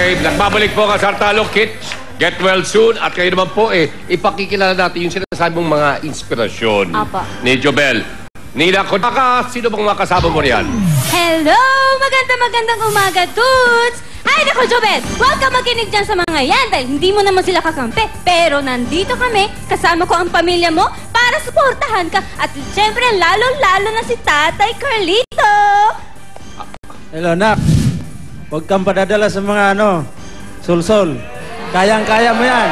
Okay, nagbabalik po ka sa Artalo Kids. Get well soon. At kayo naman po, ipakikilala natin yung sinasabi mong mga inspirasyon ni Jobel. Nina, sino bang mga kasama mo riyan? Hello! Magandang umaga, Toots! Ay, nako, Jobel! Huwag ka makinig dyan sa mga yan dahil hindi mo naman sila kakampi. Pero nandito kami, kasama ko ang pamilya mo para suportahan ka. At siyempre, lalo-lalo na si Tatay Carlito! Hello, Nak. Huwag kang padadala sa mga sul-sul. Kayang-kaya mo yan.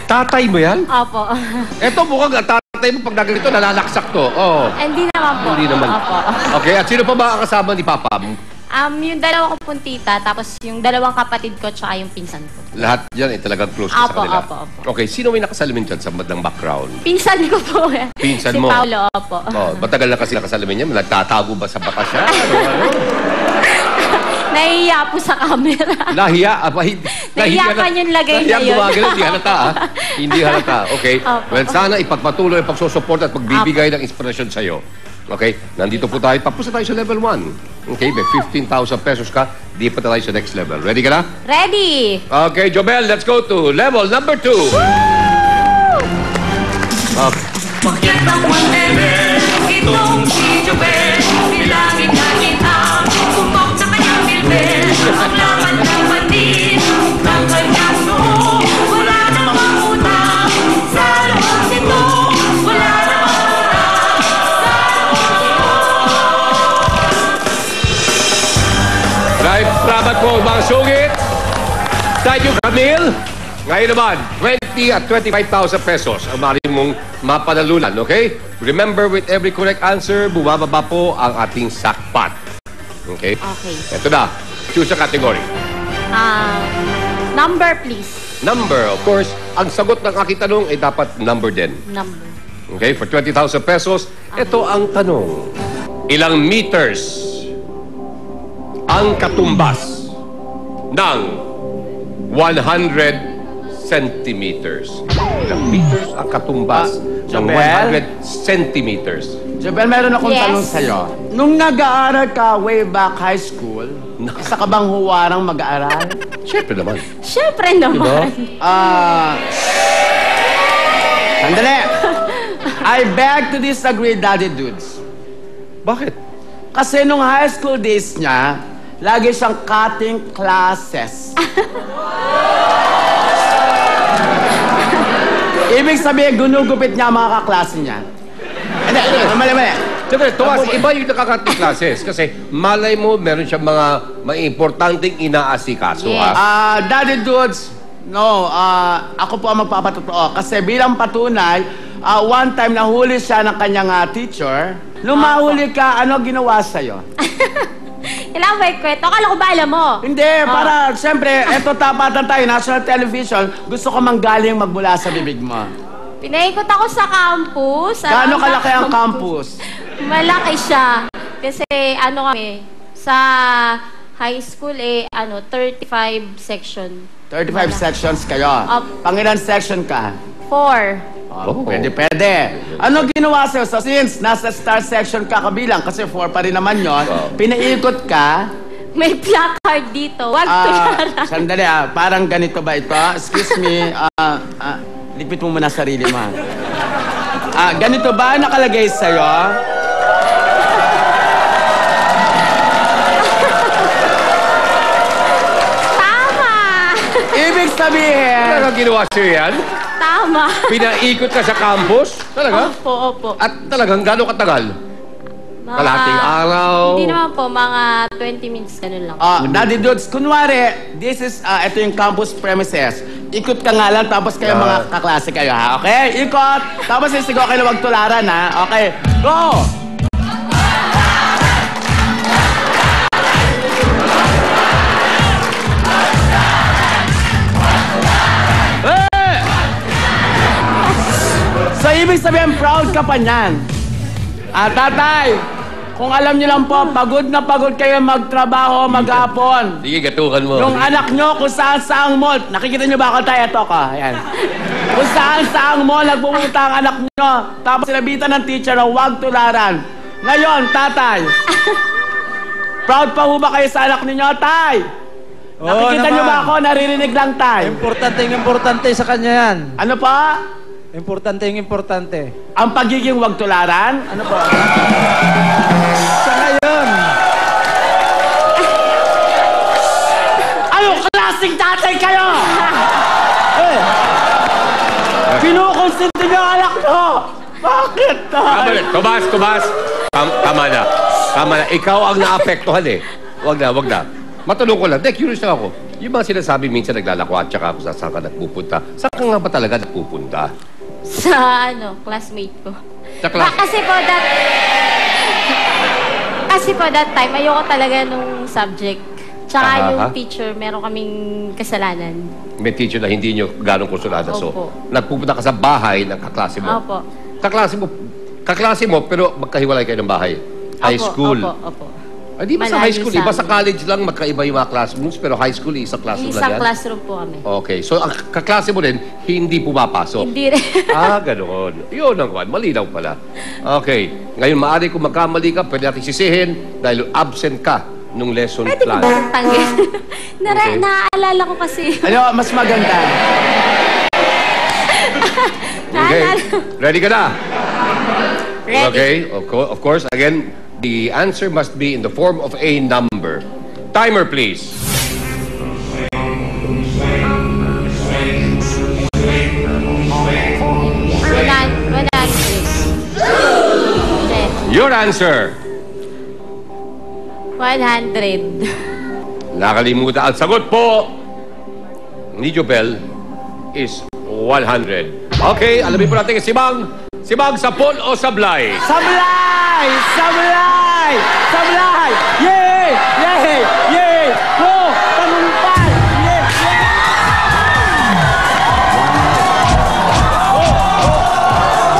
Tatay mo yan? Opo. Eto mukhang tatay mo pag nagalito, nalalaksak to. Oh. Hindi naman po. Hindi naman. Opo. Okay, at sino pa ba ang kasama ni Papa mo? Yung dalawa ko pong tita, tapos yung dalawang kapatid ko, tsaka yung pinsan ko. Lahat yan talagang close sa kanila. Opo. Okay, sino may nakasalamin dyan sa madlang background? Pinsan ko po. Pinsan si mo? Si Paolo, opo. Oh, matagal na kasi nakasalamin niya? Nagtatago ba sa baka siya? Nahiya po sa camera. Nahiya? Nahiya pa yung lagay na yun. Hindi halata, Hindi halata. Okay. Well, sana ipagpatuloy ang pagsusupport at pagbibigay ng inspirasyon sa'yo. Okay? Nandito po tayo. Tapos na tayo sa level 1. Okay? May 15,000 pesos ka. Di pa tayo sa next level. Ready ka na? Ready! Okay, Jobel, let's go to level number 2. Okay. Pakyat ng level, itong si Jobel, bilangin natin ang kumpok sa kanyang bilbel. Ang laman din ng kanyang noo, wala namang utang. Sa loob nito, wala namang utang. Sa loob nito. Right, salamat po mga sugit. Thank you, Camille. Ngayon naman, 20 at 25,000 pesos ang maaaring mong mapanalunan, okay? Remember, with every correct answer, bumababa po ang ating sackpot. Okay? Okay. Ito na. Choose a category. Number, please. Number, of course. Ang sagot ng aking tanong ay dapat number din. Number. Okay? For 20,000 pesos, ito ang tanong. Ilang meters ang katumbas ng 100 centimeters? Ilang meters ang katumbas ng 100 centimeters? Jobel, meron akong tanong sa'yo. Nung nag-aaral ka way back high school, isa ka bang huwarang mag-aaral? Siyempre naman. Siyempre naman. Sandali. I beg to disagree, Daddy Dudes. Bakit? Kasi nung high school days niya, lagi siyang cutting classes. Ibig sabihin, ginugupit niya ang mga kaklase niya. Hindi, mali. Siyempre, Tomas, iba yung nakakating classes. Kasi malay mo, meron siyang mga importanteng inaasikaso, ha? Daddy Dudes, no, ako po ang magpapatotoo. Kasi bilang patunay, one time nahuli siya ng kanyang teacher. Nung mahuli ka, ano ginawa sa'yo? Kailangan ba ikwento? Akala ko ba alam mo? Hindi, para, siyempre, eto tapatan tayo, national television, gusto ko manggaling magmula sa bibig mo. Pinaikot ako sa campus. Gaano kalaki ang campus? Malaki siya. Kasi kami, sa high school 35 section. 35 sections kayo. Pangilan section ka? 4. Pwede. Ano ginawa sa'yo? So, since nasa star section ka kabilang, kasi 4 pa rin naman yun, pinaikot ka. May placard dito. Wag tulara. Sandali parang ganito ba ito? Excuse me, lipit mo muna sarili mo. Ganito ba nakalagay sa'yo? Tama! Ibig sabihin... Ano ginawa sa'yo yan? Tama. Pinaikot ka sa campus? Talaga? Opo. At talagang gano'ng katagal? Kalating araw? Hindi naman po, mga 20 minutes, ganun lang. Daddy Dudes, kunwari, this is, ito yung campus premises. Ikot ka nga lang, tapos kayo mga kaklase kayo, ha? Okay? Ikot! Tapos isigaw kayo na wag tularan, ha? Okay? Go! So, ibig sabihin, proud ka pa niyan. Tatay, kung alam niyo lang po, pagod na pagod kayo magtrabaho, maghapon. Sige, gatukan mo. Yung anak nyo, kung saan-saang mall, nakikita nyo ba ako tayo? Ito ka, ayan. Kung saan-saang mall, nagpupunta ang anak nyo. Tapos sinabitan ng teacher na huwag tularan. Ngayon, tatay, Proud pa ho ba kayo sa anak ninyo, Tay? Oo Nakikita naman. niyo ba ako? Naririnig lang, Tay. Importante sa kanya yan. Ano pa? Importante. Ang pagiging wag tularan? Ano pa? Sa ngayon. Ano klaseng tatay kayo? Eh, Kinukonsinti niyo ang anak ko! Bakit, Tay? Tomas. Tama na. Ikaw ang naapektuhan eh. Wag na. Matanong ko lang. Curious lang ako. Yung mga sinasabi minsan naglalakwat tsaka ako saan ka nagpupunta. Saan ka nga ba talaga nagpupunta? Sa classmate ko. Sa class- Kasi po that time, ayoko talaga nung subject. Tsaka Aha. yung teacher, meron kaming kasalanan. May teacher na hindi nyo ganong kursulada. So, Opo. nagpupunta ka sa bahay ng kaklase mo. Opo. Kaklase mo, pero magkahiwalay kayo ng bahay. High school. Opo. Ay, di ba sa Malayo high school? sa Iba sa amin. college lang, magkaiba yung mga classrooms, pero high school, isang classroom lang Isang yan? classroom po kami. Okay. So, ang kaklase mo rin, hindi pumapasok? Hindi rin. Ganoon. Yun ang kwan. Malinaw pala. Okay. Ngayon, maaari kung magkamali ka, pwede natin sisihin dahil absent ka nung lesson Pwede ko plan. ba tanggil? Okay. Naaalala ko kasi. Ano, mas maganda? Okay. Ready ka na? Ready. Okay. Of course, again, the answer must be in the form of a number. Timer, please. Your answer. 100. Nakalimutan. Ang sagot po ni Jobel is 100. Okay, alamin po natin si Mang. Si Mang, sapol o sablay? Sablay! Sablay! Sablay! Yay! Yay! Yay! Ho! Tanumpay! Yay! Yay!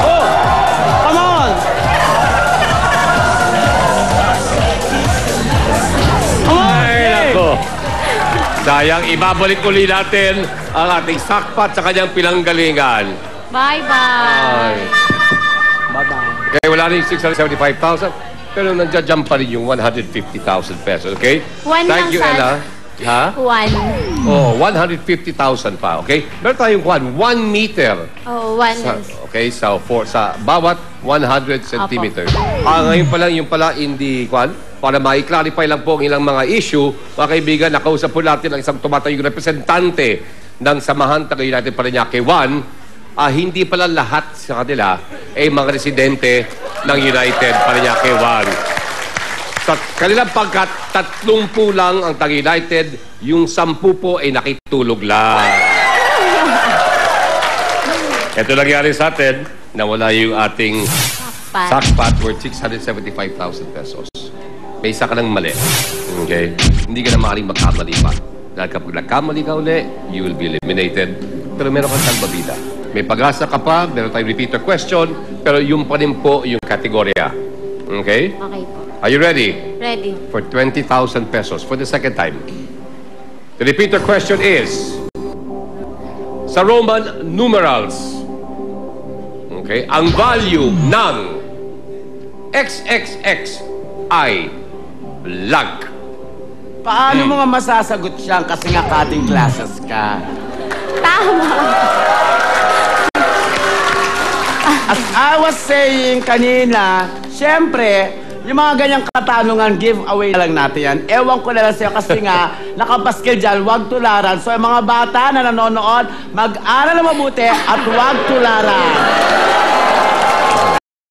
Oh! Come on! Ay, nako. Sayang, ibabalik uli natin ang ating sakpat sa kanyang pinanggalingan. Bye-bye. Bye-bye. Okay, wala rin yung 675,000, pero nandiyan pa rin yung 150,000 pesos, okay? One Thank lang you, sana. Ella. Ha? 1. Oh, 150,000 pa, okay? Meron tayong 1 meter. Oh, 1. Okay, sa bawat 100 centimeter. Ngayon pa lang, yung pala, hindi, para ma-clarify lang po ang ilang mga issue, mga kaibigan, nakausap po natin ang isang tumatayong representante ng Samahan Taga United Parañaque 1. Hindi pala lahat sa kanila ay mga residente ng United Parañaque 1. Sa kanilang pagkat, 30 lang ang Taga United, yung 10 po ay nakitulog lang. Ito nangyari sa atin, nawala yung ating sakpat worth 675,000 pesos. May isa ka ng mali. Okay? Hindi ka na maaaring magkamali pa. Dahil kapag nagkamali ka uli, you will be eliminated. Pero meron kang salbabida. May pag-asa ka pa, meron tayong repeater question, pero yung pa rin po yung kategorya. Okay? Okay po. Are you ready? Ready. For 20,000 pesos for the second time. The repeater question is, sa Roman numerals, okay, ang value ng XXX ay blank. Paano mo nga masasagot siya kasi nga cutting classes ka? Tama. As I was saying kanina, syempre, yung mga ganyang katanungan, giveaway na lang natin yan. Ewan ko na lang sa'yo kasi nga, nakapaskil dyan, huwag tularan. So, yung mga bata na nanonood, mag-aral na mabuti at huwag tularan.